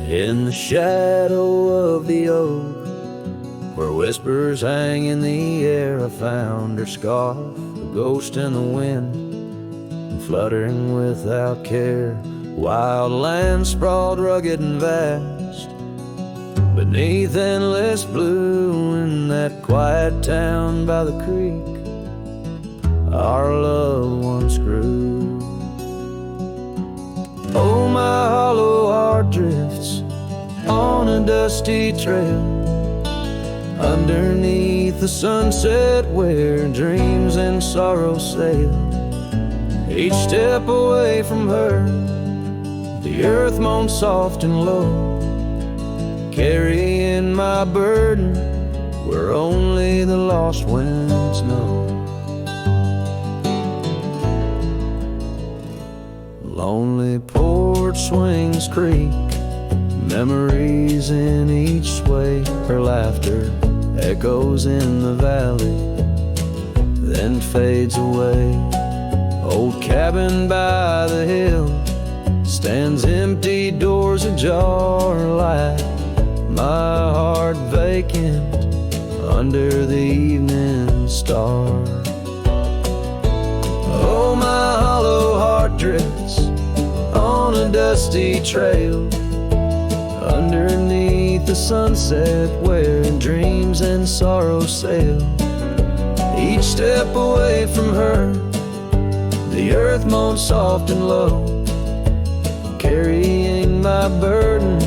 In the shadow of the oak, where whispers hang in the air, I found her scarf, a ghost in the wind, fluttering without care. Wild land sprawled rugged and vast, beneath endless blue. In that quiet town by the creek, our love once grew. Oh, my hollow heart drifts on a dusty trail, underneath the sunset where dreams and sorrow sail. Each step away from her, the earth moans soft and low, carrying my burden where only the lost winds know. Lonely porch swings creak, memories in each sway. Her laughter echoes in the valley, then fades away. Old cabin by the hill stands empty, doors ajar, light my heart vacant under the evening star. Oh, my hollow heart drifts on a dusty trail, underneath the sunset where dreams and sorrow sail. Each step away from her, the earth moans soft and low, carrying my burden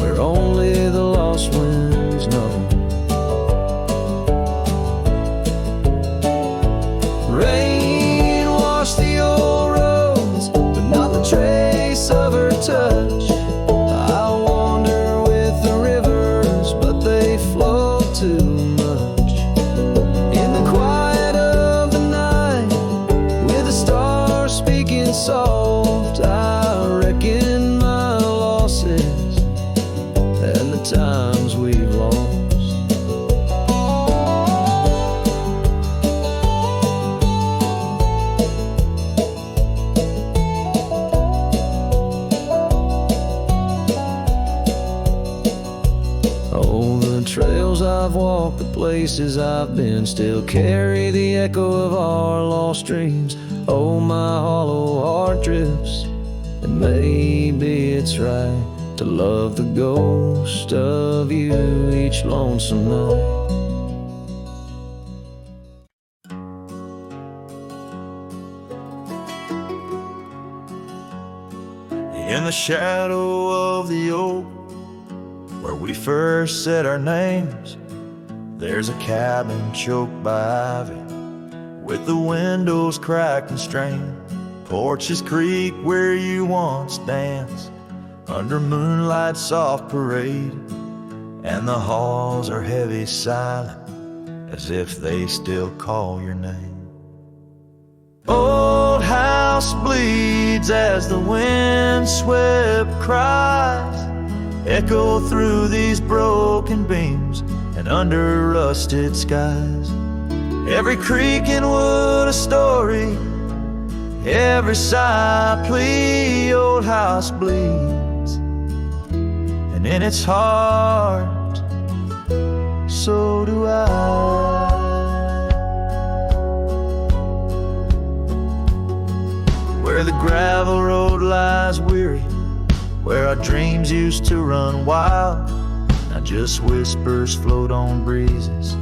where only the lost winds know. Rain washed the old roads, but not the trace of her touch. I wander with the rivers, but they flow too much. In the quiet of the night, with the stars speaking soft, I reckon my losses and the times we've lost. Oh, the trails I've walked, the places I've been, still carry the echo of our lost dreams. Oh, my hollow heart drifts, and maybe it's right to love the ghost of you each lonesome night. In the shadow of the oak, where we first said our names, there's a cabin choked by ivy, with the windows cracked and strained. Porches creak where you once danced, under moonlight's soft parade, and the halls are heavy silent, as if they still call your name. Old house bleeds as the wind-swept cries echo through these broken beams and under rusted skies. Every creak and wood a story, every sigh plea. Old house bleeds, and in its heart, so do I. Where the gravel road lies weary, where our dreams used to run wild, now just whispers float on breezes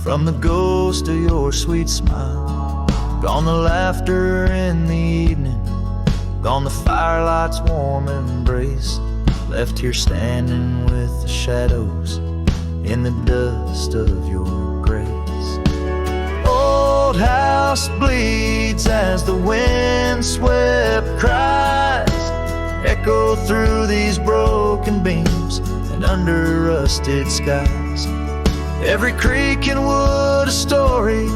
from the ghost of your sweet smile. Gone the laughter in the evening, gone the firelight's warm embrace, left here standing with the shadows in the dust of your grace. Old house bleeds as the wind-swept cries echo through these broken beams and under rusted skies. Every creak and wood a story,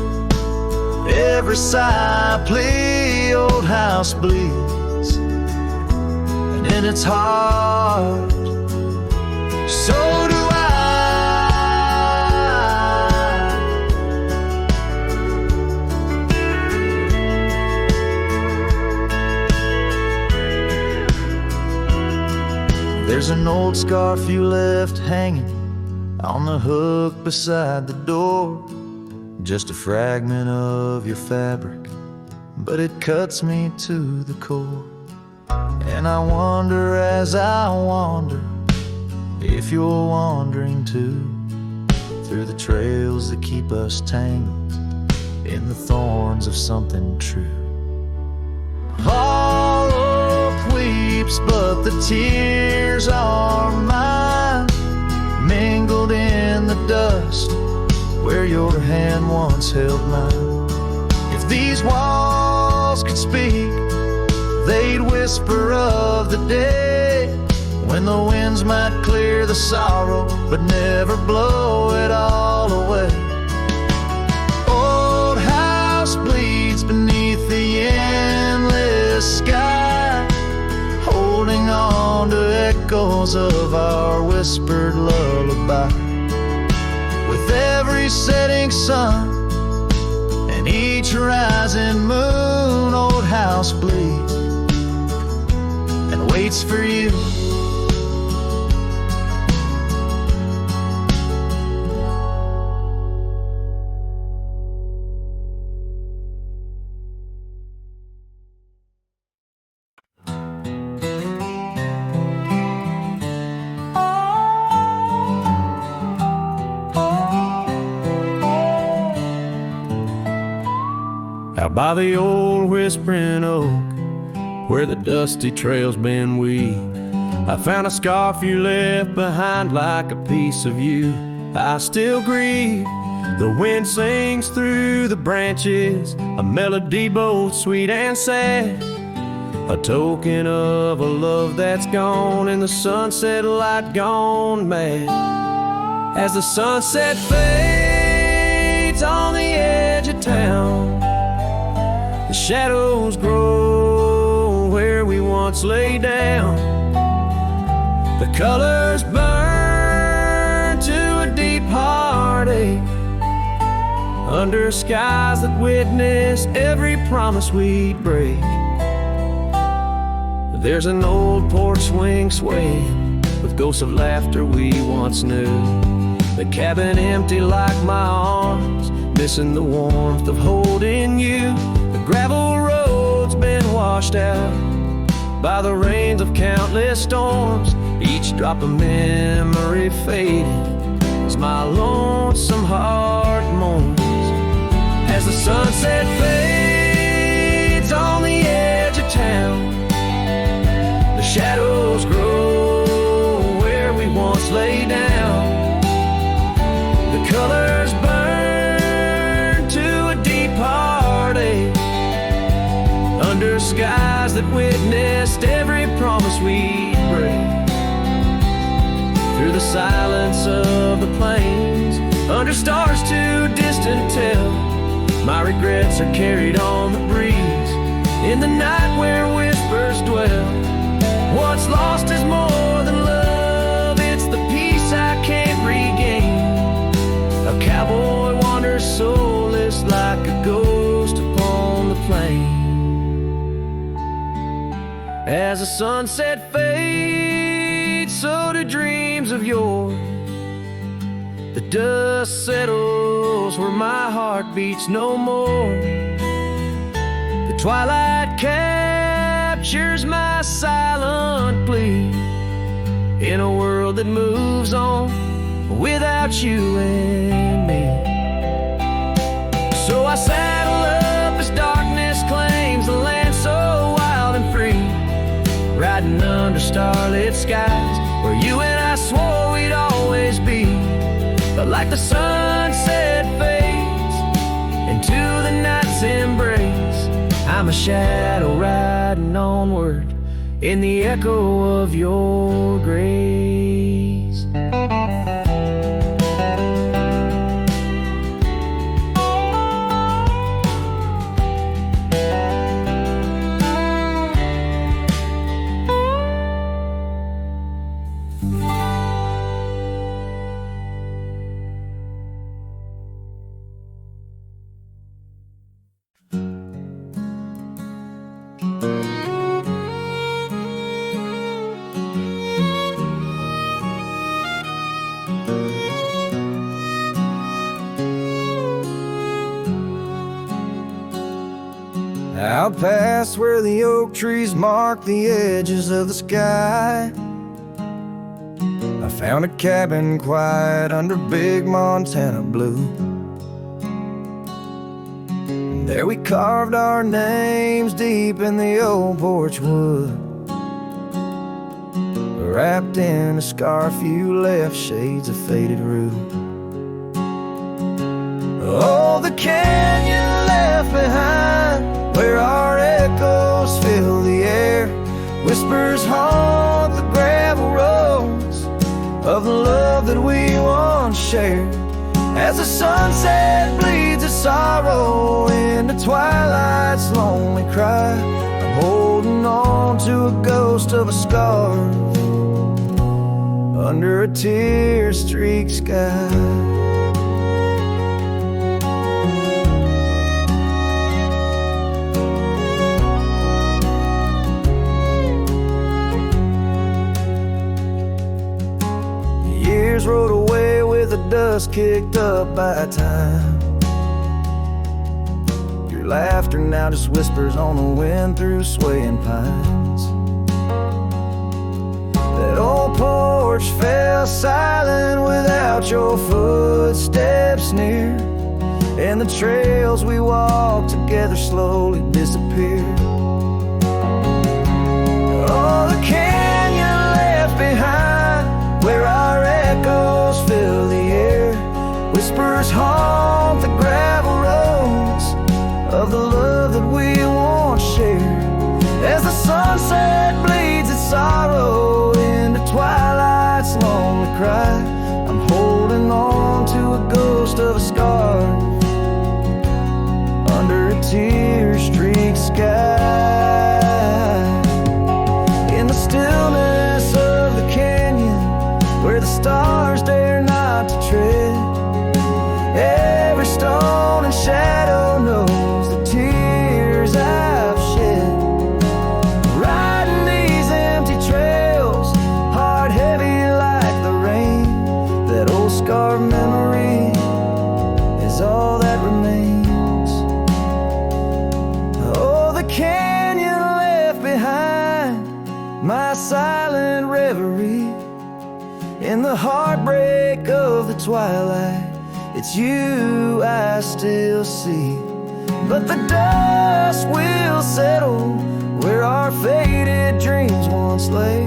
every sigh plea. Old house bleeds, and in its heart, so do I. There's an old scarf you left hanging on the hook beside the door. Just a fragment of your fabric, but it cuts me to the core. And I wonder as I wander if you're wandering too, through the trails that keep us tangled in the thorns of something true. Hollow weeps, but the tears are mine, mingled in the dust where your hand once held mine. If these walls could speak, they'd whisper of the day when the winds might clear the sorrow but never blow it all away. Old house bleeds beneath the endless sky, holding on to echoes of our whispered lullaby. With every setting sun and each rising moon, old house bleeds and waits for you. Out by the old whispering oak, where the dusty trails been weaved, I found a scarf you left behind like a piece of you. I still grieve. The wind sings through the branches, a melody both sweet and sad, a token of a love that's gone and the sunset light gone mad. As the sunset fades on the edge of town, the shadows grow where we once lay down. The colors burn to a deep heartache under skies that witness every promise we'd break. There's an old porch swing swaying with ghosts of laughter we once knew. The cabin empty like my arms, missing the warmth of holding you. The gravel road's been washed out by the rains of countless storms. Each drop of memory faded as my lonesome heart mourns. As the sunset fades on the edge of town, the shadows grow where we once lay down. The colors burn to a deep heartache under skies that witnessed every promise we'd break. Through the silence of the plains, under stars too distant to tell, my regrets are carried on the breeze in the night where whispers dwell. What's lost is more than love, it's the peace I can't regain. A cowboy wanders soulless like a ghost upon the plain. As the sunset fades, so do dreams of yore. The dust settles where my heart beats no more. The twilight captures my silent plea in a world that moves on without you and me. So I saddle up as darkness claims the land so wild and free, riding under starlit skies where you and I swore we'd always be. But like the sunset fades into the night's embrace, I'm a shadow riding onward in the echo of your grace. Out past where the oak trees mark the edges of the sky, I found a cabin quiet under big Montana blue. There we carved our names deep in the old porch wood. Wrapped in a scarf you left shades of faded rue. Oh, the canyon left behind, where our echoes fill the air. Whispers haunt the gravel roads of the love that we once shared. As the sunset bleeds a sorrow into twilight's lonely cry, I'm holding on to a ghost of a scar under a tear-streaked sky. Years rode away with the dust kicked up by time. Your laughter now just whispers on the wind through swaying pines. That old porch fell silent without your footsteps near, and the trails we walked together slowly disappeared. Oh, the canyon left behind, where our echoes fill the air. Whispers haunt the gravel roads of the love that we once shared. As the sunset bleeds its sorrow into twilight's lonely cry, I'm holding on to a ghost of a scar under a tear-streaked sky. In the stillness of the canyon, where the stars dare not to tread, every stone and shadow knows the tears I've shed. Riding these empty trails, heart heavy like the rain, that old scarred memory is all that remains. Oh, the canyon left behind, my silent reverie. In the heartbreak of the twilight, it's you I still see. But the dust will settle where our faded dreams once lay,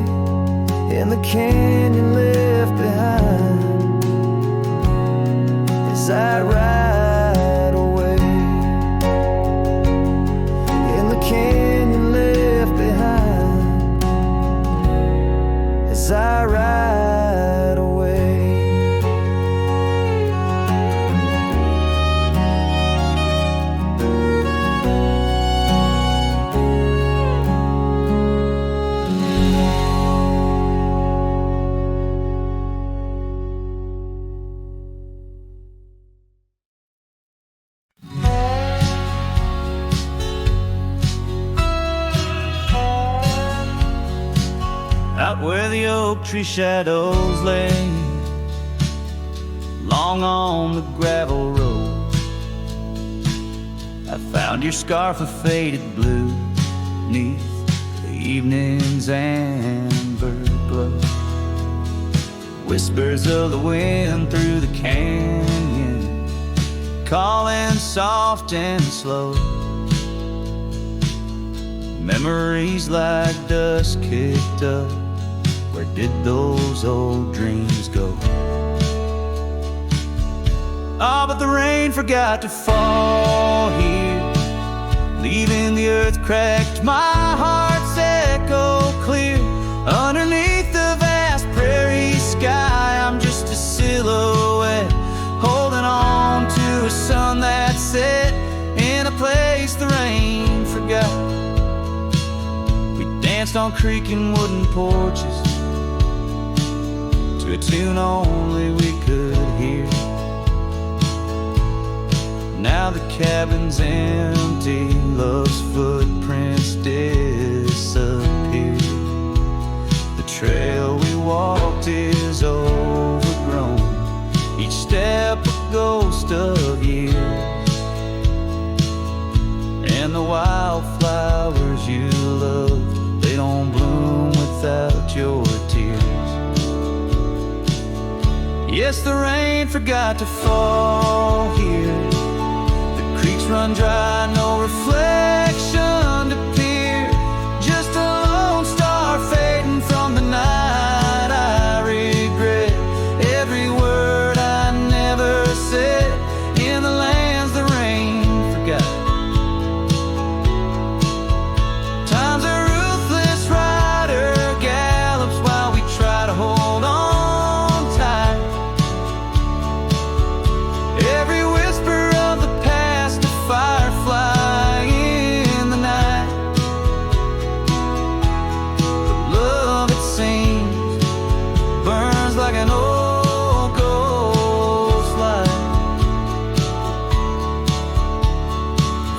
in the canyon left behind as I ride away. In the canyon left behind as I ride away. Out where the oak tree shadows lay, long on the gravel road, I found your scarf of faded blue neath the evening's amber glow. Whispers of the wind through the canyon, calling soft and slow. Memories like dust kicked up, where did those old dreams go? Ah, but the rain forgot to fall here, leaving the earth cracked, my heart's echo clear. Underneath the vast prairie sky, I'm just a silhouette, holding on to a sun that set in a place the rain forgot. We danced on creaking wooden porches to a tune only we could hear. Now the cabin's empty, love's footprints disappear. The trail we walked is overgrown, each step a ghost of years. And the wild Guess the rain forgot to fall here. The creeks run dry, no reflection to peer. Just a lone star fading from the night. I regret every word I never said in the lands the rain forgot. Time's a ruthless rider, gallops while we try to hold on tight. Every whisper of the past, a firefly in the night. The love, it seems, burns like an old ghost light,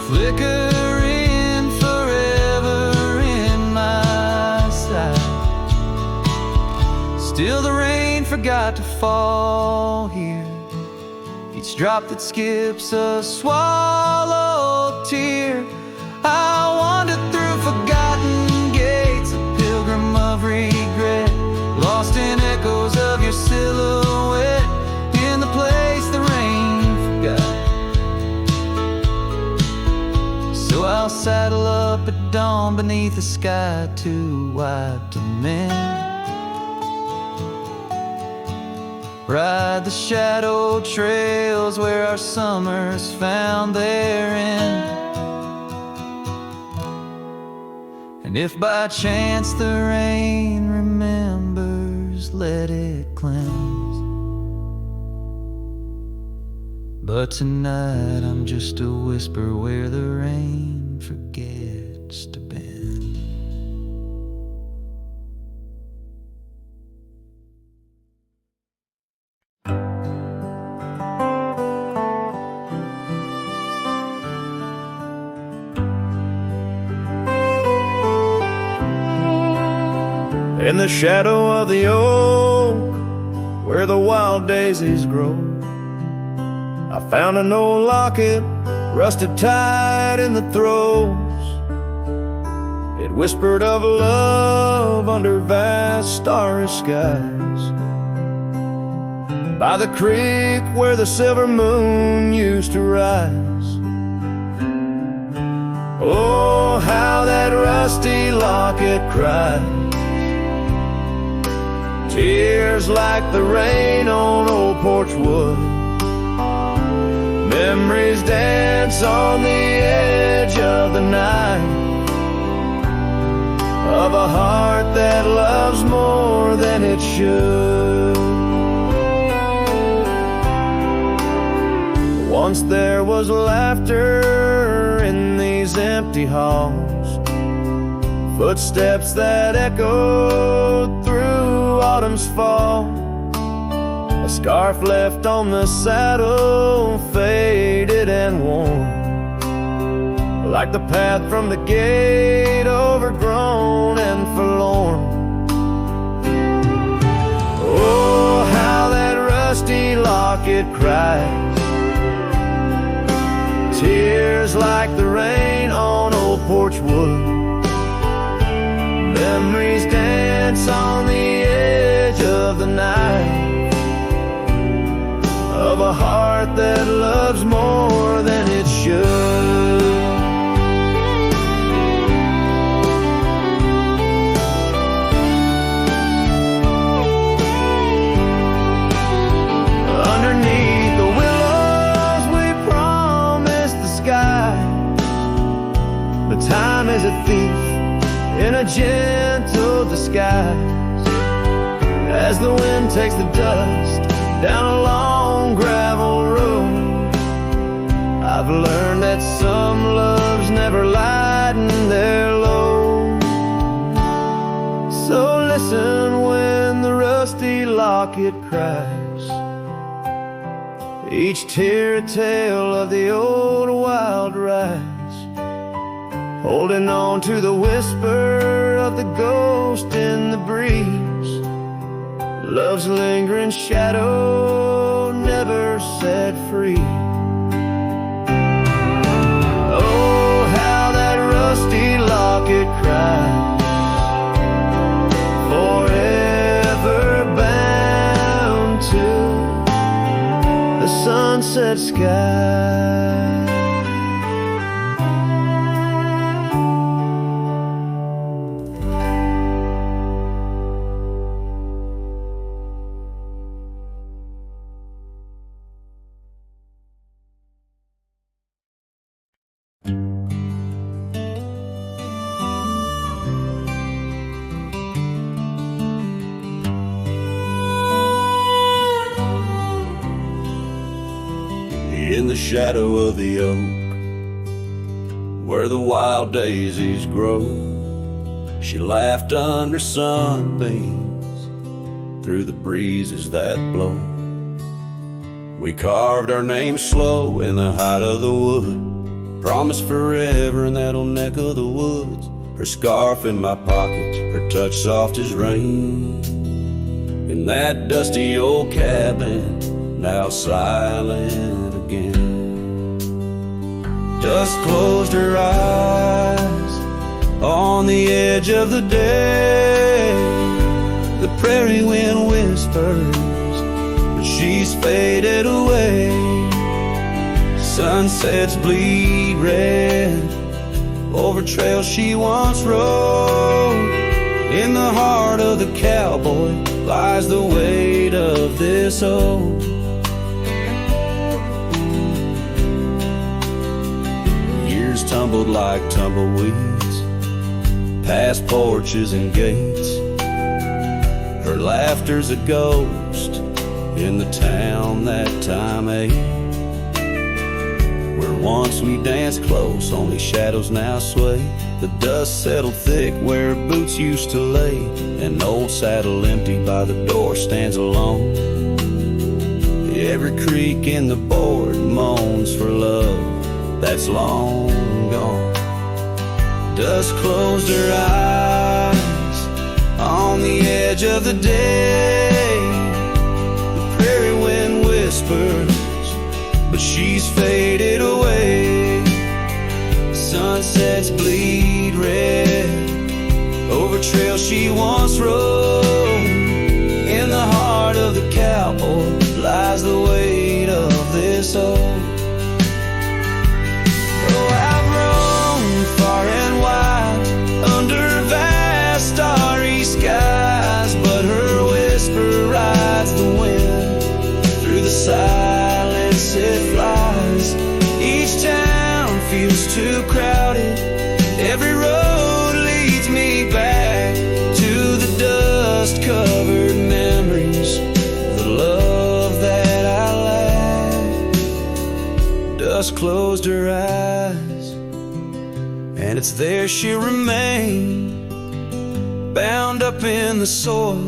flickering forever in my sight. Still the rain forgot to fall here. Each drop that skips a swallowed tear. I wandered through forgotten gates, a pilgrim of regret, lost in echoes of your silhouette, in the place the rain forgot. So I'll saddle up at dawn beneath a sky too wide to mend. Ride the shadowed trails where our summers found their end. And if by chance the rain remembers, let it cleanse. But tonight I'm just a whisper where the rain forgets to bend. In the shadow of the oak, where the wild daisies grow, I found an old locket, rusted tight in the throes. It whispered of love under vast starry skies, by the creek where the silver moon used to rise. Oh, how that rusty locket cried, tears like the rain on old porch wood. Memories dance on the edge of the night, of a heart that loves more than it should. Once there was laughter in these empty halls, footsteps that echoed through autumn's fall. A scarf left on the saddle, faded and worn, like the path from the gate, overgrown and forlorn. Oh, how that rusty locket cries, tears like the rain on old porch wood. Memories dance on the edge of the night, of a heart that loves more than it should. Underneath the willows we promised the sky, but time is a thief in a gentle disguise. As the wind takes the dust down a long gravel road, I've learned that some loves never lighten their load. So listen when the rusty locket cries, each tear a tale of the old wild ride, holding on to the whisper of the ghost in the breeze. Love's lingering shadow never set free. Oh, how that rusty locket cries, forever bound to sunset sky. In the shadow of the oak, where the wild daisies grow, she laughed under sunbeams through the breezes that blow. We carved our names slow in the height of the wood, promised forever in that old neck of the woods. Her scarf in my pocket, her touch soft as rain, in that dusty old cabin, now silent again. Dusk closed her eyes on the edge of the day. The prairie wind whispers, but she's faded away. Sunsets bleed red over trails she once rode. In the heart of the cowboy lies the weight of this old. Years tumbled like tumbleweeds past porches and gates. Her laughter's a ghost in the town that time ate. Where once we danced close, only shadows now sway. The dust settled thick where boots used to lay. An old saddle empty by the door stands alone. Every creak in the board moans for love that's long gone. Dust closed her eyes on the edge of the day. The prairie wind whispers, but she's faded away. Sunsets bleed red over trails she once rode. In the heart of the cowboy lies the weight of this old. Oh, I've roamed far and wide under vast starry skies, but her whisper rides the wind through the silence it flies. Each town feels too crowded, every road leads me back to the dust-covered memories, the love that I lack. Dust closed her eyes, and it's there she'll remain, bound up in the soil,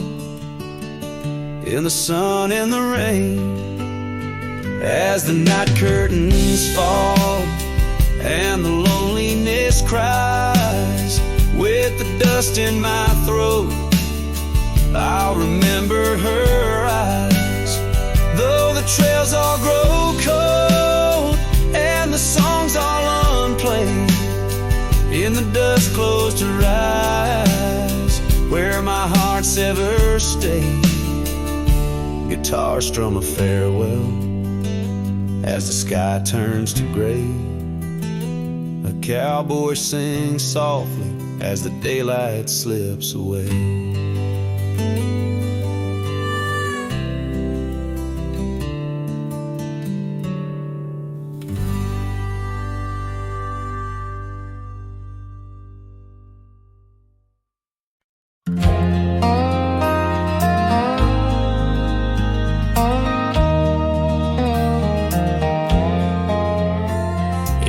in the sun and the rain. As the night curtains fall and the loneliness cries, with the dust in my throat, I'll remember her eyes. Though the trails all grow cold and the songs all unplayed, in the dust closed her eyes, where my heart's ever stayed. Guitar strum a farewell as the sky turns to gray. A cowboy sings softly as the daylight slips away.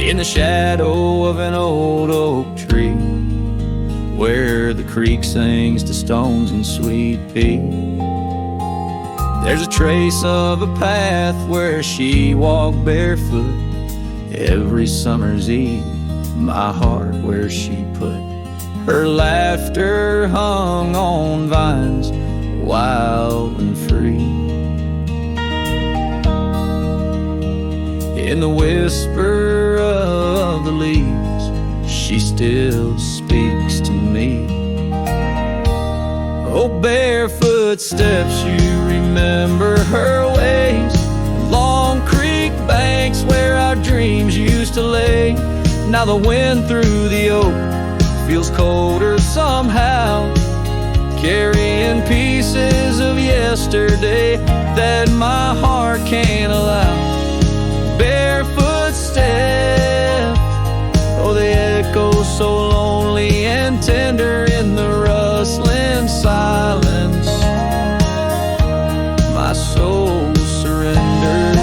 In the shadow of an old oak tree, where the creek sings to stones and sweet pea, there's a trace of a path where she walked barefoot every summer's eve. My heart where she put her laughter hung on vines, wild and free. In the whisper of the leaves, she still speaks to me. Oh, barefoot steps, you remember her ways. Long creek banks where our dreams used to lay. Now the wind through the oak feels colder somehow, carrying pieces of yesterday that my heart can't allow. Barefoot step, oh, they echo so lonely and tender in the rustling silence. My soul surrenders.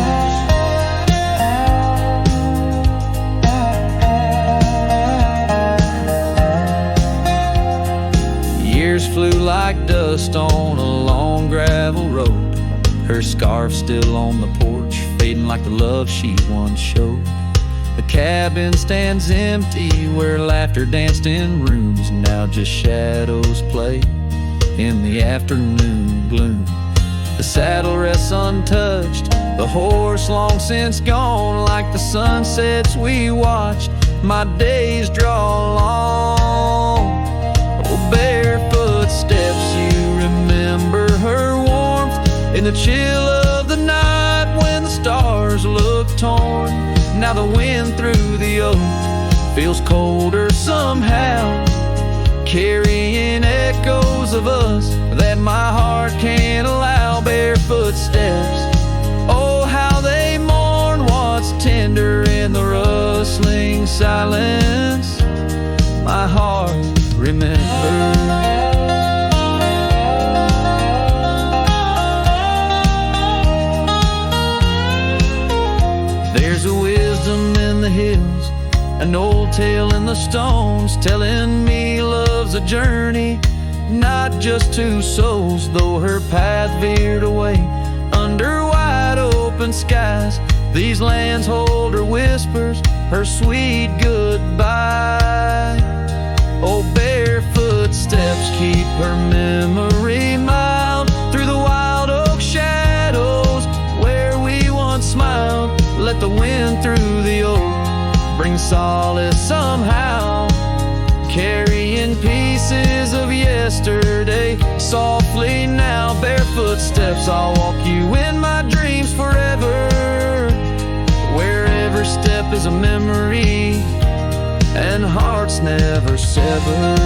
Years flew like dust on a long gravel road. Her scarf still on the porch, fading like the love she once showed. The cabin stands empty where laughter danced in rooms. Now just shadows play in the afternoon gloom. The saddle rests untouched, the horse long since gone. Like the sunsets we watched, my days draw long. Oh, barefoot steps, you remember her warmth in the chill of the night when the stars look torn. Now the wind through the oak feels colder somehow, carrying echoes of us that my heart can't allow. Barefoot steps, oh how they mourn what's tender in the rustling silence. My heart remembers. There's a wisdom in the hills, an old tale in the stones, telling me love's a journey, not just two souls. Though her path veered away under wide open skies, these lands hold her whispers, her sweet goodbye. Oh, barefoot steps keep her memory mild through the wild oak shadows where we once smiled. Let the wind through the oak bring solace somehow, carrying pieces of yesterday softly now. Barefoot steps, I'll walk you in my dreams forever, where every step is a memory and hearts never sever.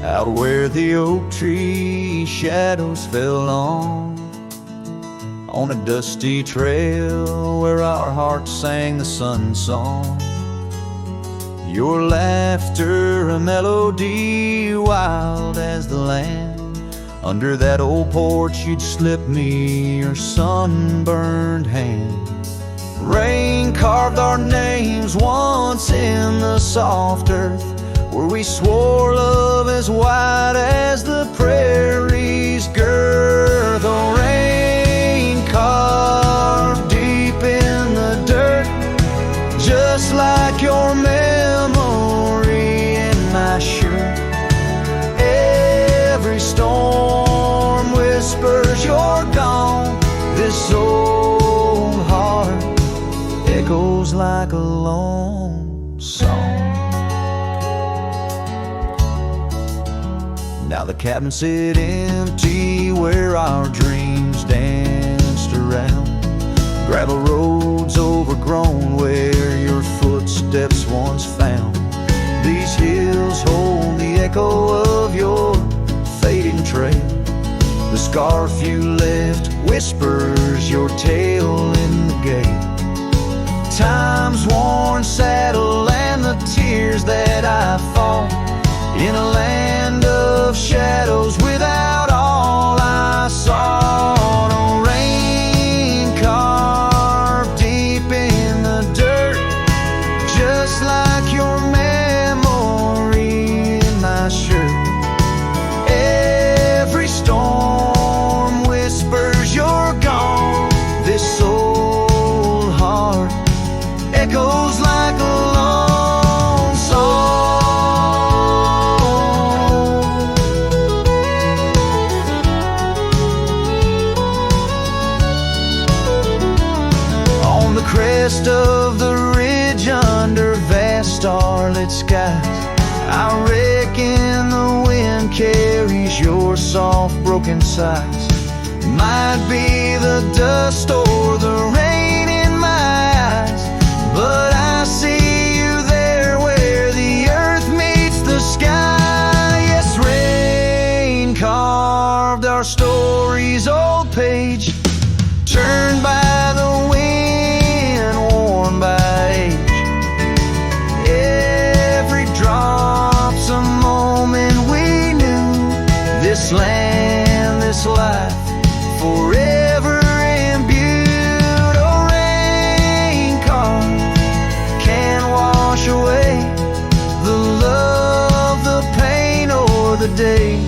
Out where the oak tree shadows fell on a dusty trail where our hearts sang the sun song. Your laughter a melody wild as the land. Under that old porch you'd slip me your sunburned hand. Rain carved our names once in the soft earth, where we swore love as wide as the prairie's girth. Oh, rain carved deep in the dirt, just like your memory in my shirt. Every storm whispers you're gone. This old heart echoes like a lone song. Now the cabin sit empty where our dreams danced around. Gravel roads overgrown where your footsteps once found. These hills hold the echo of your fading trail. The scarf you left whispers your tale in the gate. Time's worn saddle and the tears that I fought in a land of shadows without all I saw. No rain carved deep in the dirt, just like your memory in my shirt. Every storm whispers you're gone. This old heart echoes like a lone song. crest of the ridge under vast starlit skies. I reckon the wind carries your soft broken sighs. Might be the dust or the rain in my eyes, but I see you there where the earth meets the sky. Yes, rain carved our story's old page, turned by the wind, worn by age. Every drop's a moment we knew. This land, this life, forever imbued. Oh, rain carved can't wash away the love, the pain, or the day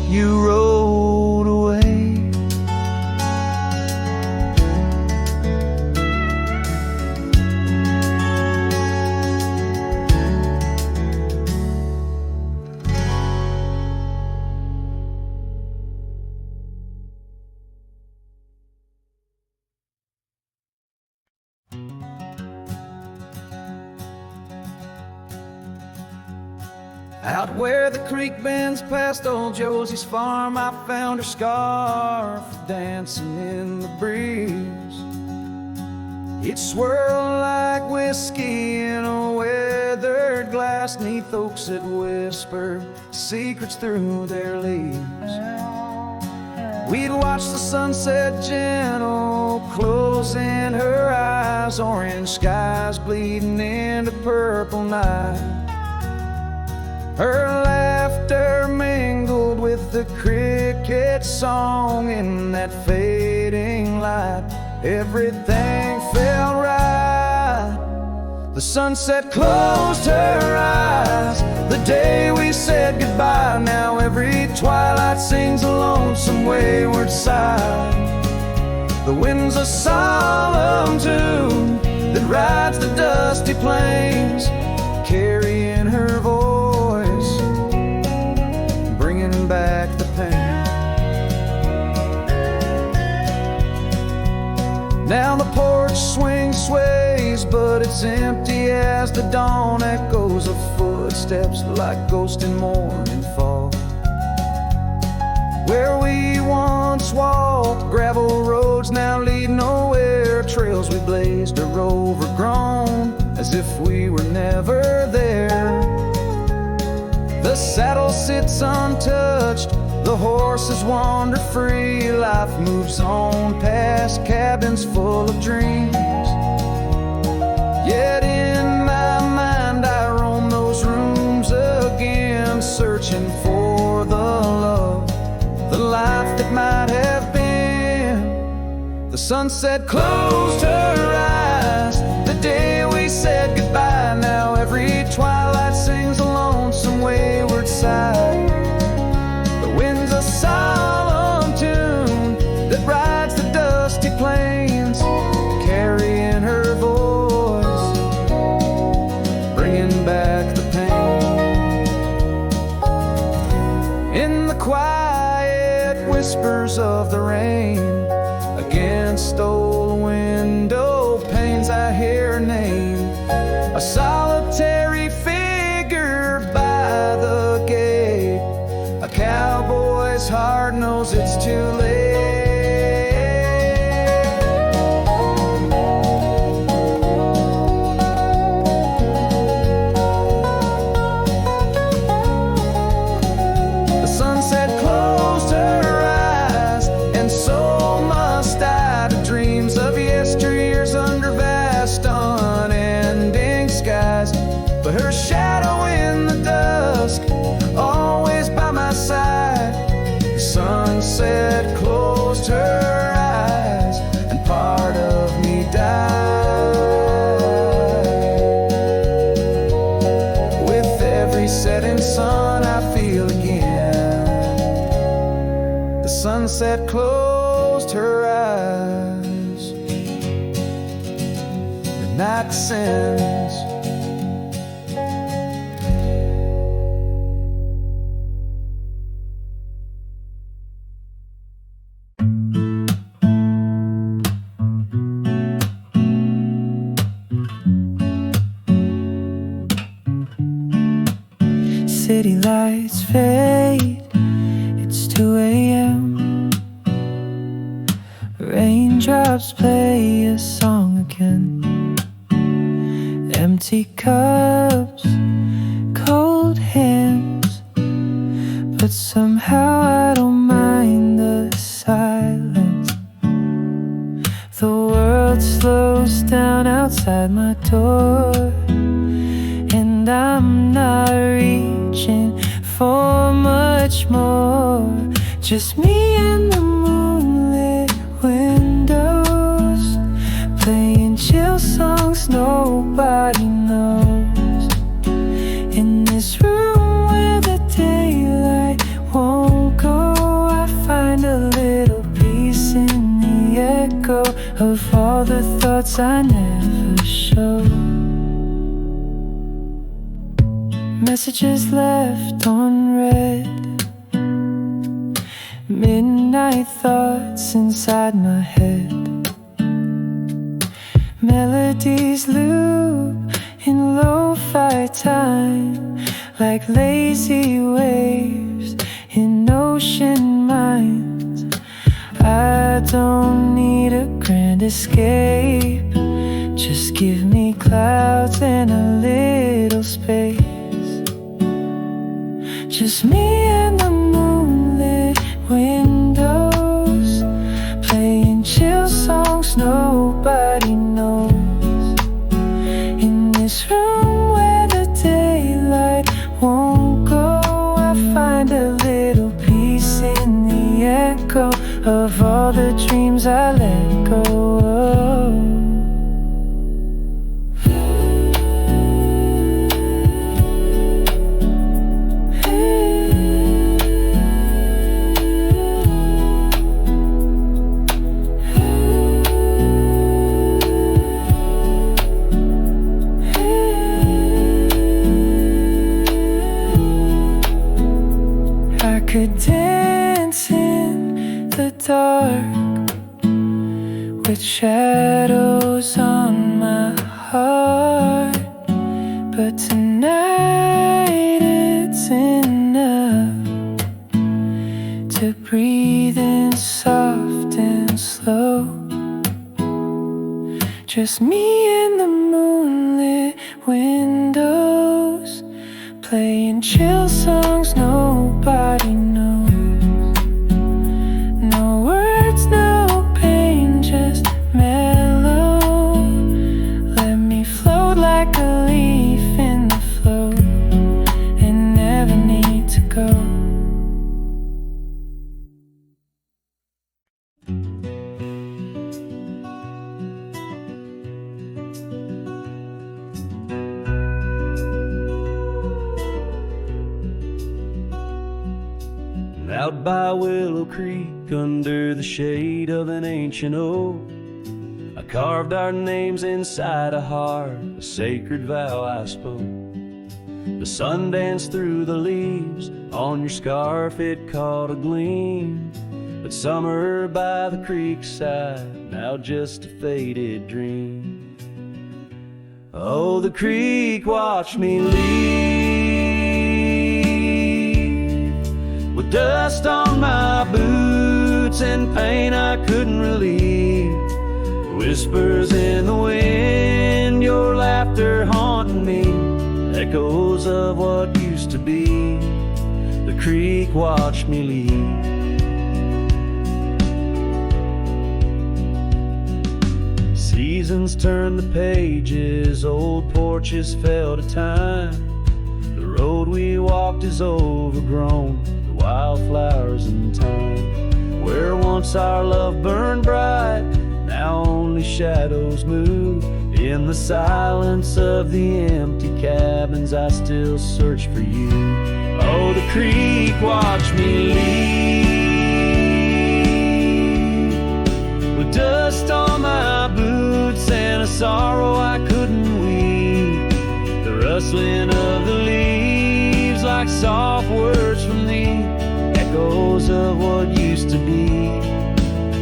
you rode away. Out where the creek bends past old Josie's farm, I found her scarf dancing in the breeze. It swirled like whiskey in a weathered glass, 'neath oaks that whispered secrets through their leaves. We'd watch the sunset gentle, closing her eyes, orange skies bleeding into purple night. Her laughter mingled with the cricket song in that fading light. Everything felt right. The sunset closed her eyes the day we said goodbye. Now every twilight sings a lonesome wayward sigh. The wind's a solemn tune that rides the dusty plains, carrying her voice, bringing back the pain. Now the porch swing sways, but it's empty as the dawn echoes of footsteps like ghosts in morning fall. Where we once walked, gravel roads now lead nowhere. Trails we blazed are overgrown, as if we were never there. The saddle sits untouched, the horses wander free. Life moves on past cabins full of dreams. Yet in my mind I roam those rooms again, searching for the love, the life that might have been. The sunset closed her eyes the day we said goodbye. Now every twilight sings a lonesome wayward sigh. The wind's a solemn tune that rides the dusty plains, carrying her voice, bringing back the pain. In the quiet whispers of the rain, against old window panes I hear her name, a solitary figure by the gate. A cowboy's heart knows it's too late. The sunset closed her eyes, and so must I, to dreams of yesteryears under vast unending skies. But her shadow in the dusk, always by my side. The sunset closed her eyes, and part of me died. With every setting sun I feel again. The sunset closed her eyes. The night descends. city lights fade. It's 2 a.m. Raindrops play a song again. Empty cups, cold hands, but somehow I don't mind the silence. The world slows down outside my door, and I'm not reaching for much more. Just me and the moonlit windows, playing chill songs nobody knows. In this room where the daylight won't go, I find a little peace in the echo of all the thoughts I never show. Messages left unread, midnight thoughts inside my head. Melodies loop in lo-fi time, like lazy waves in ocean minds. I don't need a grand escape, just give me clouds and a little space. Just me and the moonlit windows, playing chill songs nobody knows. In this room where the daylight won't go, I find a little peace in the echo of all the dreams I let go of. Could dance in the dark with shadows on my heart, but tonight it's enough to breathe in soft and slow. Just me and the moonlit windows, playing chill songs nobody knows. No words, no pain, just mellow. Let me float like a leaf in the flow and never need to go. Out by Willow Creek, under the shade of an ancient oak, I carved our names inside a heart, a sacred vow I spoke. The sun danced through the leaves, on your scarf it caught a gleam. But summer by the creek side, now just a faded dream. Oh, the creek watched me leave, with dust on my boots and pain I couldn't relieve. Whispers in the wind, your laughter haunting me, echoes of what used to be. The creek watched me leave. Seasons turned the pages, old porches fell to time. The road we walked is overgrown, the wildflowers in time. Where once our love burned bright, now only shadows move. In the silence of the empty cabins, I still search for you. Oh, the creek watched me leave, with dust on my boots and a sorrow I couldn't weep. The rustling of the leaves like soft words from thee, echoes of what used to be.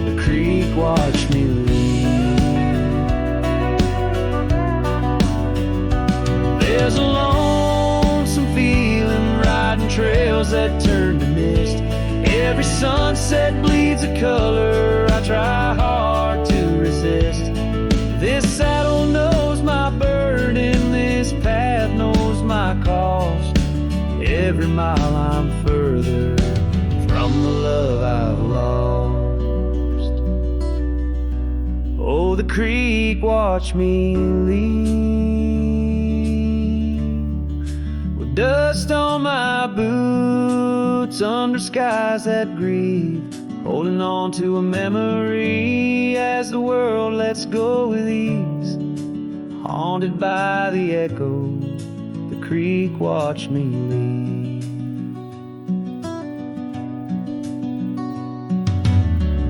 The creek watched me leave. There's a lonesome feeling right that turn to mist. Every sunset bleeds a color I try hard to resist. This saddle knows my burden, this path knows my cost. Every mile I'm further from the love I've lost. Oh, the creek watch me leave, with dust on my boots under skies that grieve, holding on to a memory as the world lets go with ease. Haunted by the echo, the creek watch me leave.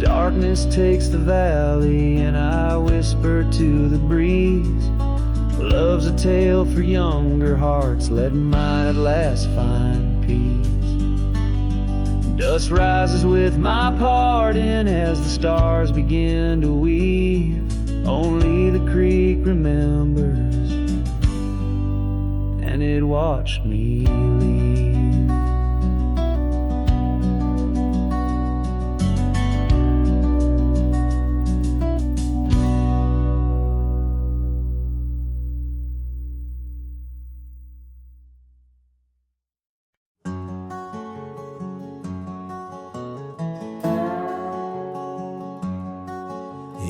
Darkness takes the valley and I whisper to the breeze. Love's a tale for younger hearts, let mine at last find peace. Dust rises with my pardon as the stars begin to weave. Only the creek remembers, and it watched me leave.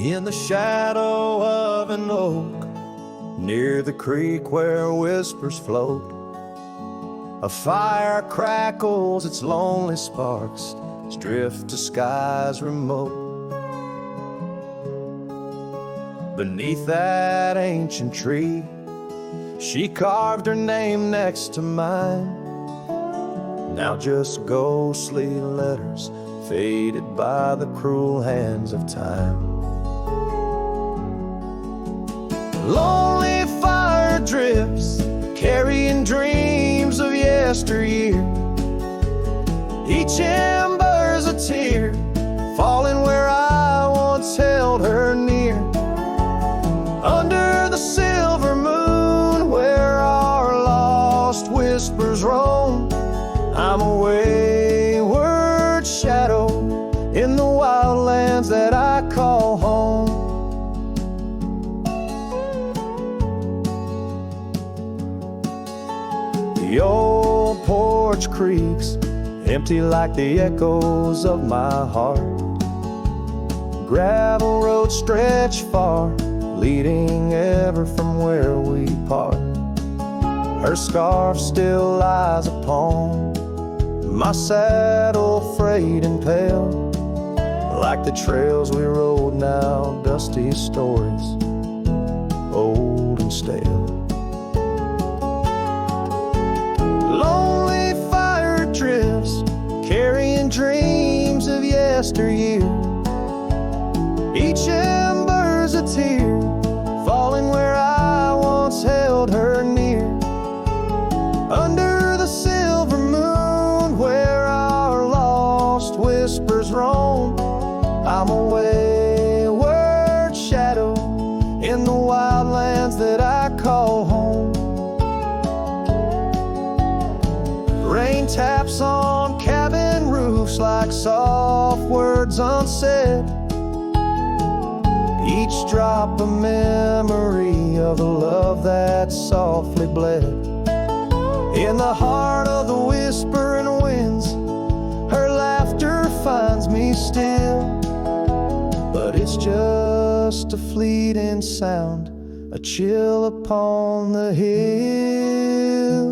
In the shadow of an oak, near the creek where whispers float, a fire crackles its lonely sparks as drift to skies remote. Beneath that ancient tree, she carved her name next to mine. Now just ghostly letters faded by the cruel hands of time. Lonely fire drifts, carrying dreams of yesteryear. Each ember's a tear, falling where I once held her near. Under the silver moon, where our lost whispers roam, I'm a wayward shadow in the wildlands that I call home. The old porch creaks, empty like the echoes of my heart. Gravel roads stretch far, leading ever from where we part. Her scarf still lies upon my saddle, frayed and pale, like the trails we rode now, dusty stories, old and stale. Lonely fire drifts, carrying dreams of yesteryear. Each ember's a tear, falling where I once held her near. Under the silver moon, where our lost whispers roam, I'm a wayward shadow in the wildlands that I call home. Rain taps on cabin roofs like soft words unsaid, each drop a memory of the love that softly bled. In the heart of the whispering winds, her laughter finds me still, but it's just a fleeting sound, a chill upon the hill.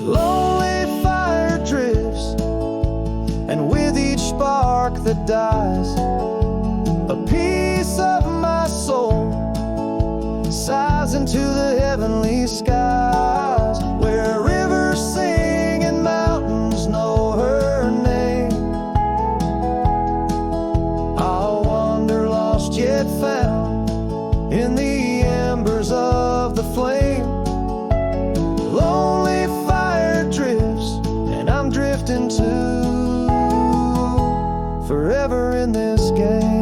Lonely fire drifts, and with each spark that dies, a piece of my soul sighs into the heavenly skies, where rivers sing and mountains know her name. I'll wander lost yet found in the embers of the flame. Lonely fire drifts, and I'm drifting too, forever in this game.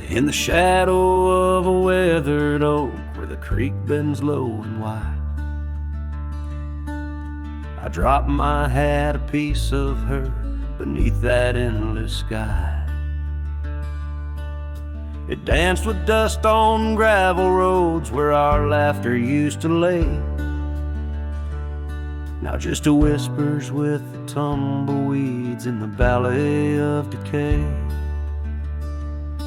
in the shadow of a weathered oak where the creek bends low and wide. I dropped my hat, a piece of her, beneath that endless sky. It danced with dust on gravel roads where our laughter used to lay. Now just a whispers with the tumbleweeds in the valley of decay.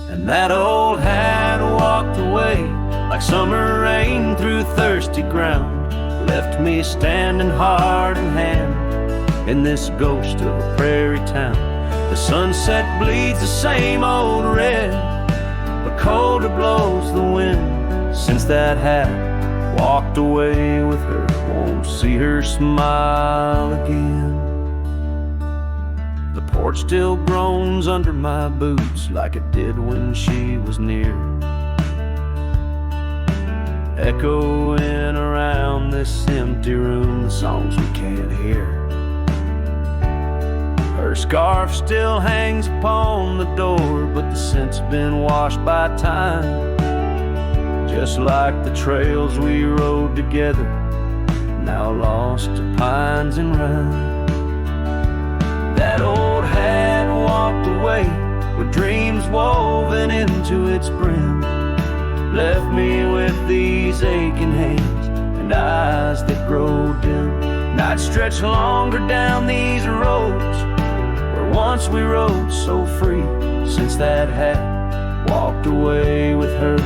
And that old hat walked away like summer rain through thirsty ground, left me standing heart in hand in this ghost of a prairie town. The sunset bleeds the same old red, but colder blows the wind since that hat walked away with her. Won't see her smile again. The porch still groans under my boots like it did when she was near, echoing around this empty room the songs we can't hear. Her scarf still hangs upon the door, but the scent's been washed by time, just like the trails we rode together, now lost to pines and rime. That old hat walked away with dreams woven into its brim, left me with these aching hands and eyes that grow dim. Nights stretch longer down these roads where once we rode so free, since that hat walked away with her,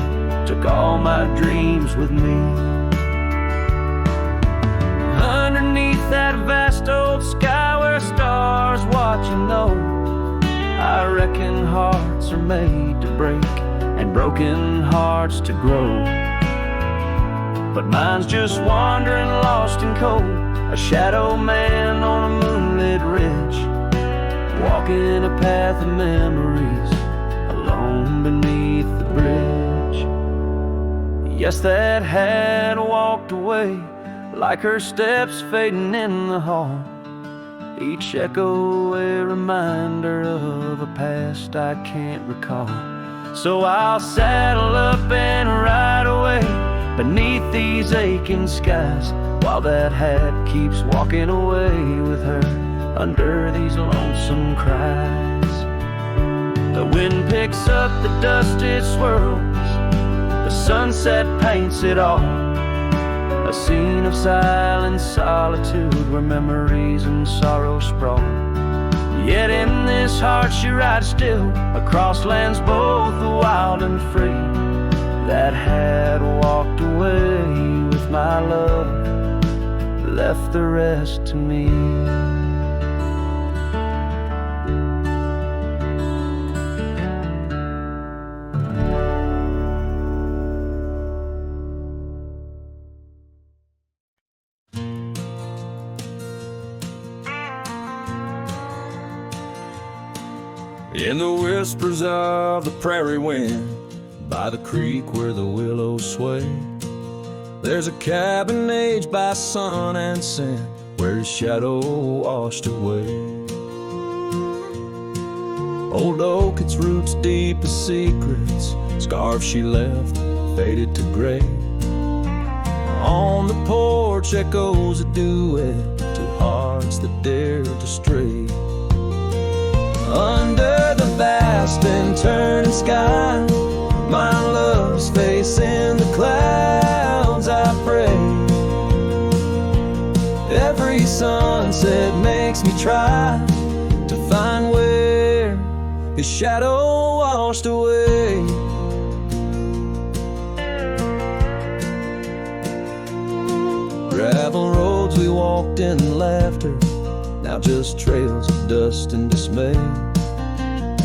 took all my dreams with me. Underneath that vast old sky where stars watch and know, I reckon hearts are made to break and broken hearts to grow. But mine's just wandering lost and cold, a shadow man on a moonlit ridge, walking a path of memories alone beneath the bridge. Yes, that hat walked away like her steps fading in the hall, each echo a reminder of a past I can't recall. So I'll saddle up and ride away beneath these aching skies, while that hat keeps walking away with her under these lonesome cries. The wind picks up the dust it swirls, the sunset paints it all, a scene of silent solitude where memories and sorrow sprawl. Yet in this heart she rides still, across lands both wild and free. That hat walked away with my love, left the rest to me. In the whispers of the prairie wind, by the creek where the willows sway, there's a cabin aged by sun and sand, where his shadow washed away. Old oak, its roots deep as secrets, scarf she left faded to gray. On the porch echoes a duet to hearts that dare to stray. Under the vast and turning sky, my love's face in the clouds, I pray. Every sunset makes me try to find where his shadow washed away. Gravel roads we walked in laughter, now just trails of dust and dismay.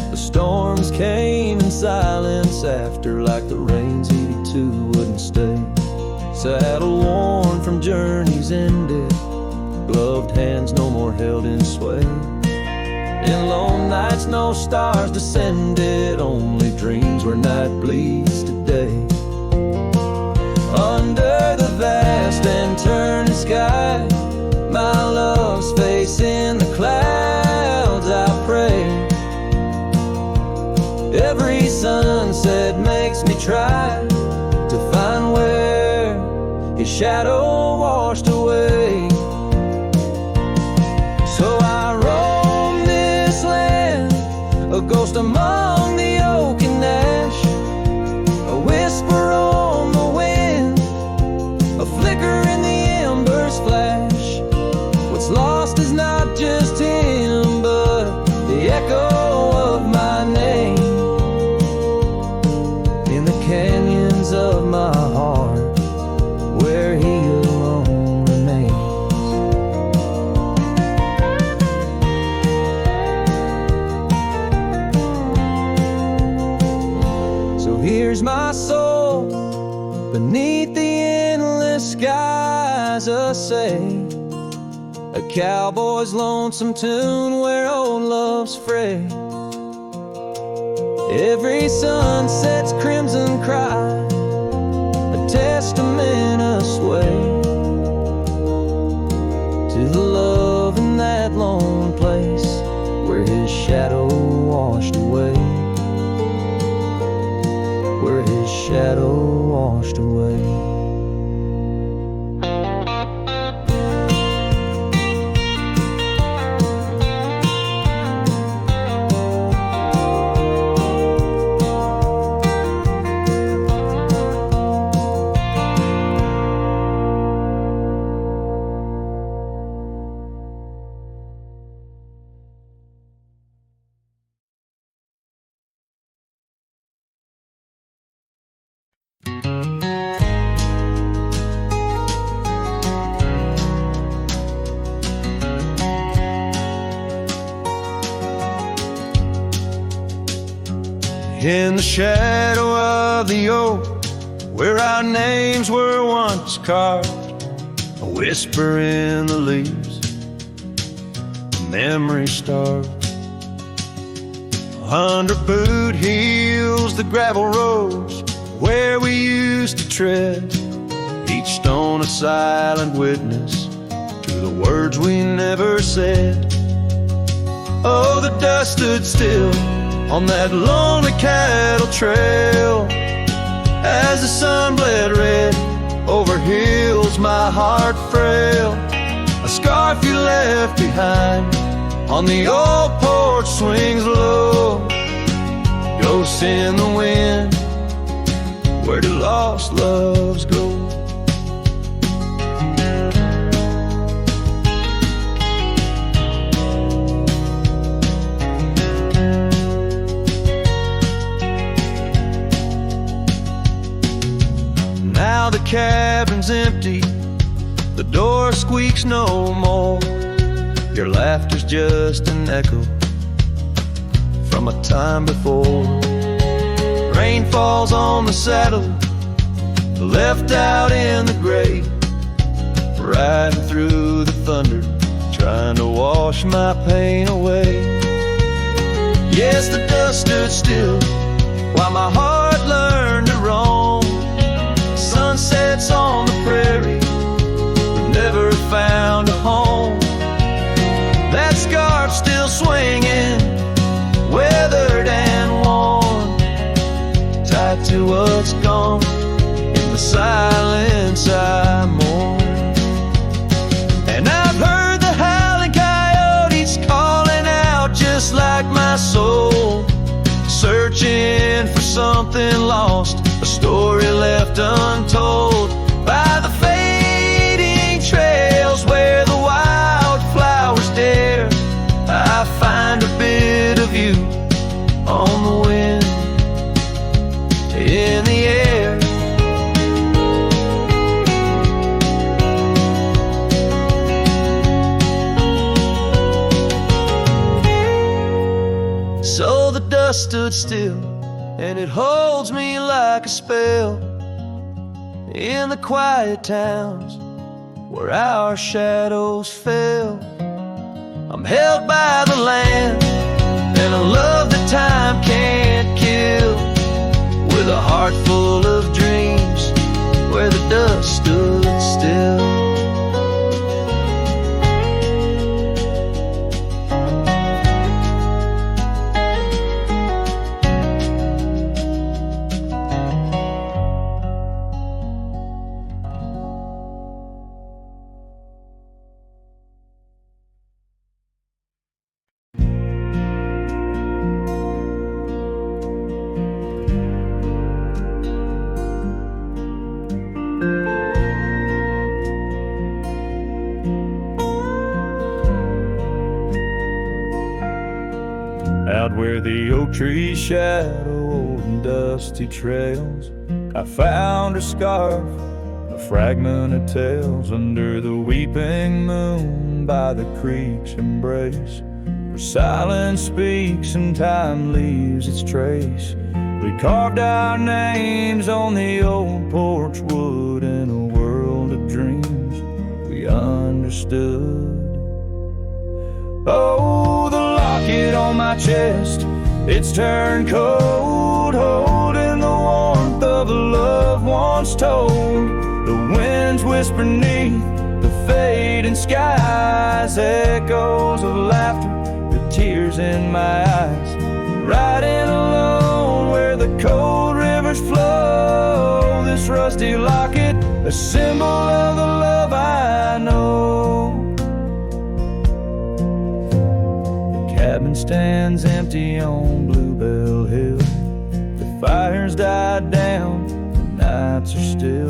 The storms came in silence after, like the rains he too wouldn't stay. Saddle worn from journeys ended, gloved hands no more held in sway. In lone nights no stars descended, only dreams where night bleeds to day. Under the vast and turning sky, my love's face in the clouds, I pray. Every sunset tried to find where his shadow washed away. So I roam this land, a ghost among the oak and ash, a whisper on the wind, a flicker in the embers flash. What's lost is not just him, but the echo of my name in the canyons of my heart, where he alone remains. So here's my soul beneath the endless skies, a say, a cowboy's lonesome tune where old love's fray. Every sunset's crimson cry, a testament of sway to the love in that lone place where his shadow washed away, where his shadow washed away. In the shadow of the oak, where our names were once carved, a whisper in the leaves, a memory starved. Under boot heels, the gravel roads where we used to tread, each stone a silent witness to the words we never said. Oh, the dust stood still on that lonely cattle trail as the sun bled red over hills my heart frail. A scarf you left behind on the old porch swings low, ghosts in the wind, where do lost loves go? Now the cabin's empty, the door squeaks no more. Your laughter's just an echo from a time before. Rain falls on the saddle, left out in the gray, riding through the thunder, trying to wash my pain away. Yes, the dust stood still while my heart learned to roam. Sunsets on the prairie, but never found a home. That scarf still swinging, weathered and worn, tied to what's gone. In the silence I mourn. And I've heard the howling coyotes calling out just like my soul, searching for something lost, a story left untold by the fading trails where the wildflowers dare. I find a bit of you on the wind, in the air. So the dust stood still, and it holds me like a spell in the quiet towns where our shadows fell. I'm held by the land and a love that time can't kill, with a heart full of dreams where the dust stood still. Out where the oak trees shadow old and dusty trails, I found a scarf, a fragment of tales, under the weeping moon by the creek's embrace, where silence speaks and time leaves its trace. We carved our names on the old porch wood in a world of dreams we understood. Oh, the locket on my chest, it's turned cold, holding the warmth of a love once told. The winds whisper neath the fading skies, echoes of laughter, the tears in my eyes. Riding alone where the cold rivers flow, this rusty locket, a symbol of the love I know. The cabin stands empty on Bluebell Hill. The fire's died down, the nights are still.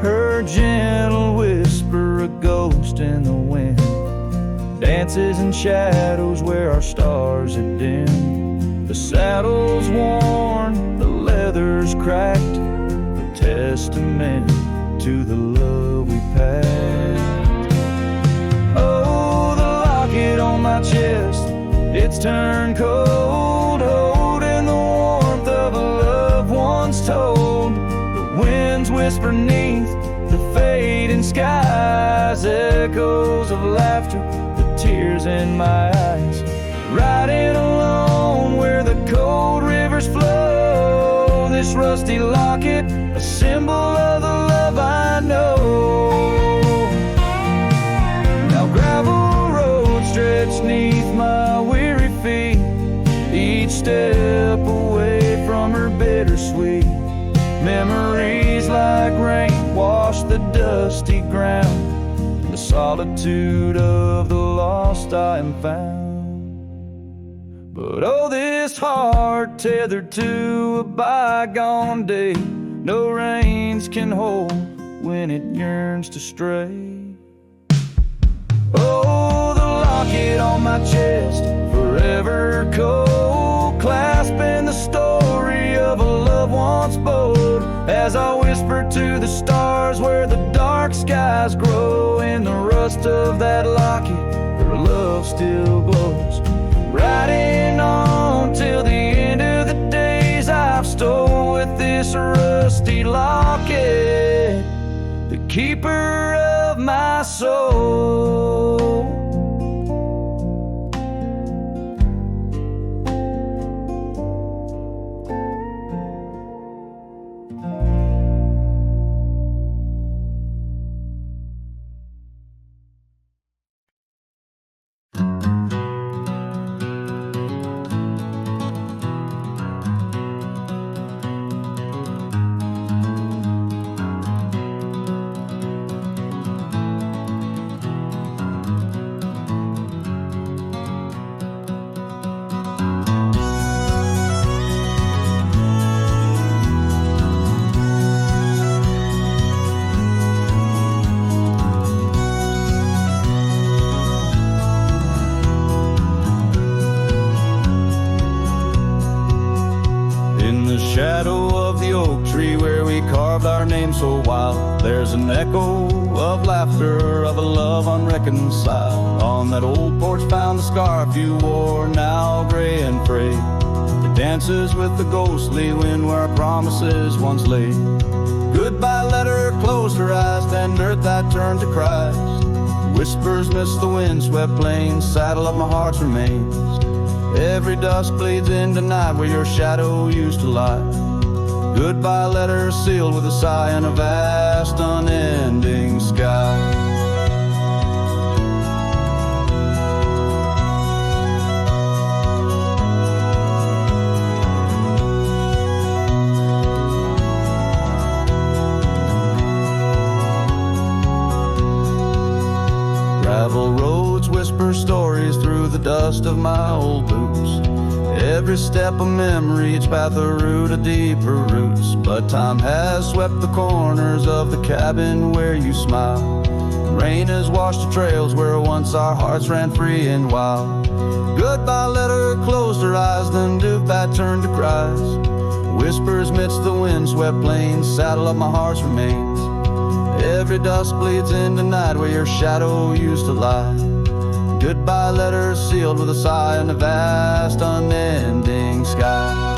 Her gentle whisper, a ghost in the wind, dances in shadows where our stars are dim. The saddle's worn, the leather's cracked, a testament to the love we packed. Oh, the locket on my chest, it's turned cold, holding the warmth of a love once told. The winds whisper neath the fading skies, echoes of laughter, the tears in my eyes. Riding alone where the cold rivers flow, this rusty locket, a symbol of the love I know. Now gravel roads stretch neath my weary feet, each step away from her bittersweet. Memories like rain wash the dusty ground, the solitude of the lost I am found. But oh, this heart tethered to a bygone day, no reins can hold when it yearns to stray. Oh, the locket on my chest, forever cold, clasping the story of a love once bold. As I whisper to the stars where the dark skies grow, in the rust of that locket, her love still glows. Riding on till the end of the days I've stole with this rusty locket, the keeper of my soul. So wild, there's an echo of laughter, of a love unreconciled. On that old porch found the scarf you wore, now gray and frayed. It dances with the ghostly wind where our promises once lay. Goodbye let her close her eyes, then earth I turned to Christ. Whispers miss the windswept plains, saddle of my heart's remains. Every dusk bleeds into night where your shadow used to lie. Goodbye letter sealed with a sigh in a vast unending sky. Gravel roads whisper stories through the dust of my old boots. Every step a memory, each path a root of deeper roots. But time has swept the corners of the cabin where you smile. Rain has washed the trails where once our hearts ran free and wild. Goodbye letter letter closed her eyes, then Dubat turned to cries. Whispers midst the wind-swept plains, saddle up my heart's remains. Every dusk bleeds into night where your shadow used to lie. Goodbye letter sealed with a sigh in the vast unending sky.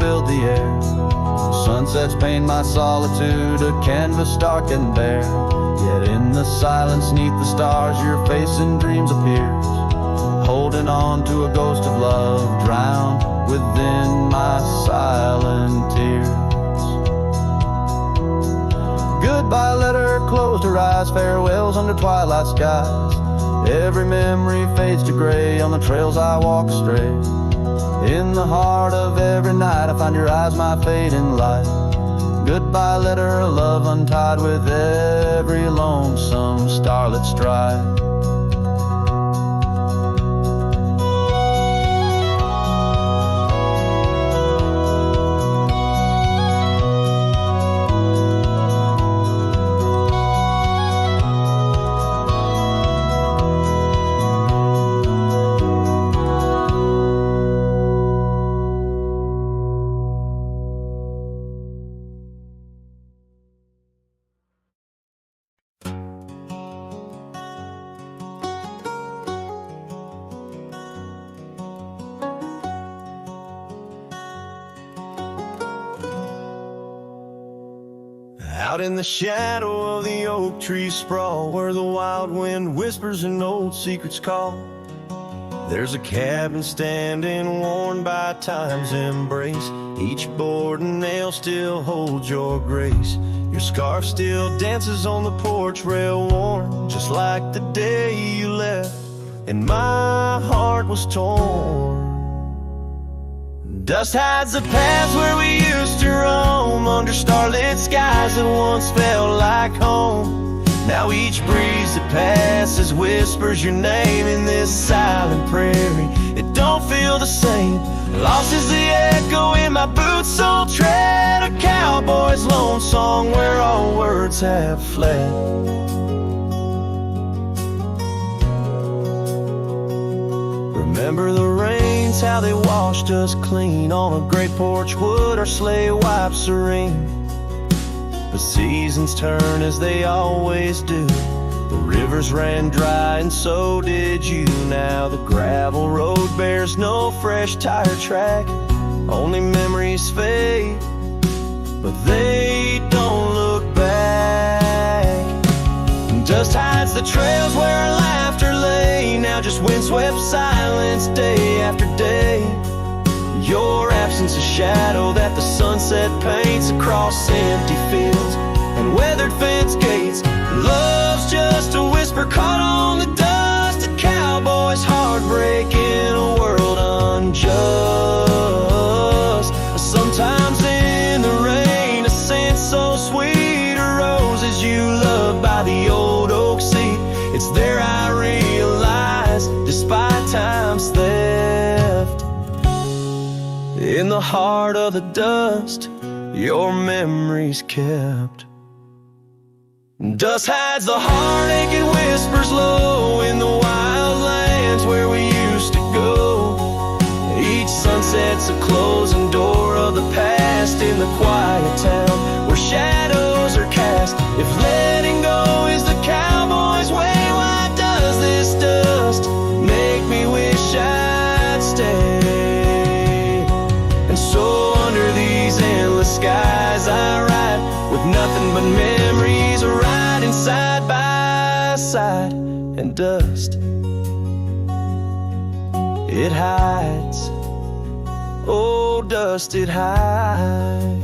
Filled the air. Sunsets paint my solitude, a canvas stark and bare. Yet in the silence neath the stars your face in dreams appears, holding on to a ghost of love drowned within my silent tears. Goodbye letter closed her eyes, farewells under twilight skies. Every memory fades to gray on the trails I walk astray. In the heart of every night I find your eyes, my fading light. Goodbye letter, a love untied with every lonesome starlit stride. Out in the shadow of the oak tree sprawl, where the wild wind whispers and old secrets call, there's a cabin standing worn by time's embrace. Each board and nail still holds your grace. Your scarf still dances on the porch rail, warm just like the day you left, and my heart was torn. Dust hides the paths where we used to roam, under starlit skies that once felt like home. Now each breeze that passes whispers your name in this silent prairie. It don't feel the same. Lost is the echo in my boots, so tread a cowboy's lone song where all words have fled. Remember the rains, how they washed us clean on a great porch wood, our sleigh wiped serene. The seasons turn as they always do. The rivers ran dry and so did you. Now the gravel road bears no fresh tire track. Only memories fade, but they don't look back. Dust hides the trails where our laughter lay. Now just windswept silence day after day. Your absence a shadow that the sunset paints across empty fields and weathered fence gates. Love's just a whisper caught on the dust. A cowboy's heartbreak in a world unjust. Sometimes in the rain, a scent so sweet arose as you loved by the old oak seat. It's there I realize, despite time's theft, in the heart of the dust, your memory's kept. Dust hides the heartache, it whispers low in the wild lands where we used to go. Each sunset's a closing door of the past in the quiet town where shadows are cast. If letting go is the cowboy's way, why does this dust make me wish I'd stay? And so under these endless skies I ride, with nothing but memories riding side by side. And dust, it hides, oh dust, it hides.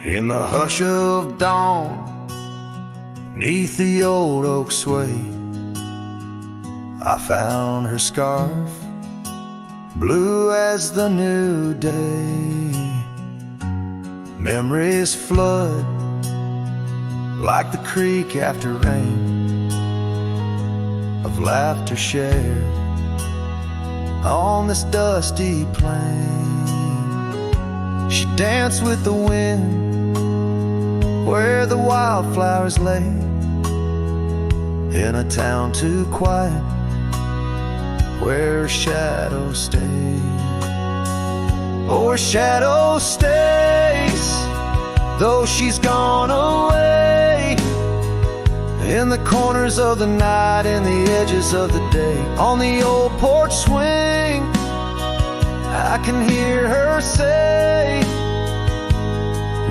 In the hush of dawn, neath the old oak sway, I found her scarf, blue as the new day. Memories flood like the creek after rain, of laughter shared on this dusty plain. She danced with the wind where the wildflowers lay, in a town too quiet where her shadow stays. Oh, her shadow stays, though she's gone away, in the corners of the night, in the edges of the day. On the old porch swing, I can hear her say,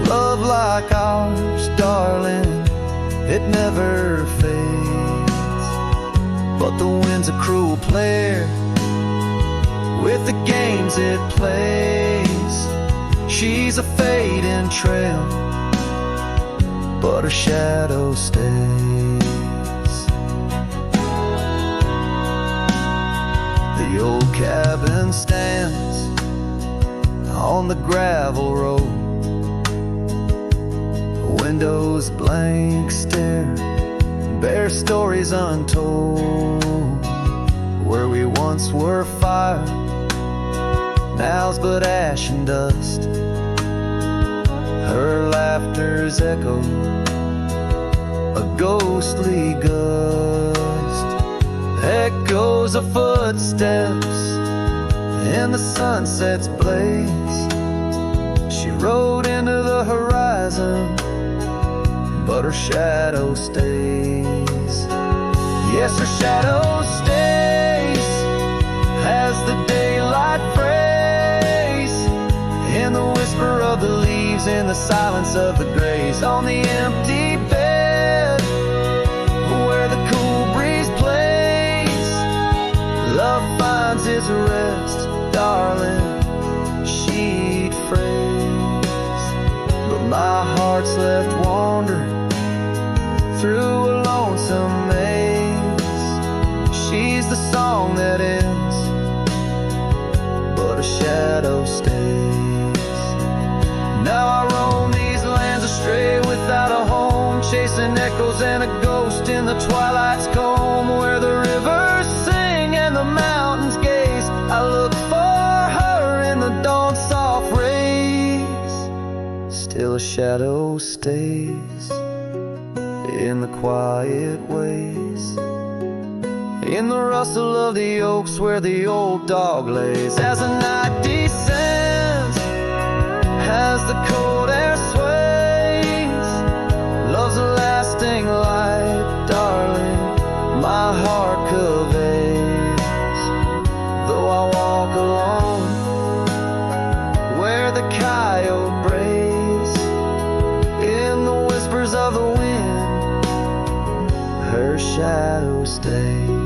love like ours, darling, it never fades. But the wind's a cruel player with the games it plays. She's a fading trail, but her shadow stays. The old cabin stands on the gravel road, windows blank stare, bare stories untold. Where we once were fire, now's but ash and dust. Her laughter's echo, a ghostly gust. Echoes of footsteps in the sunset's blaze. She rode into the horizon, but her shadow stays. Yes, her shadow stays as the daylight frays, in the whisper of the leaves, in the silence of the grays. On the empty bed where the cool breeze plays, love finds its rest, darling, she'd phrase. But my heart's left wandering through a lonesome maze. She's the song that ends, but a shadow stays. Now I roam these lands astray without a home, chasing echoes and a ghost in the twilight's comb, where the rivers sing and the mountains gaze. I look for her in the dawn's soft rays. Still a shadow stays in the quiet ways, in the rustle of the oaks where the old dog lays. As the night descends, as the cold air sways, love's a lasting light, darling, my heart conveys. Though I walk alone where the coyote brays, in the whispers of the wind, her shadow stays.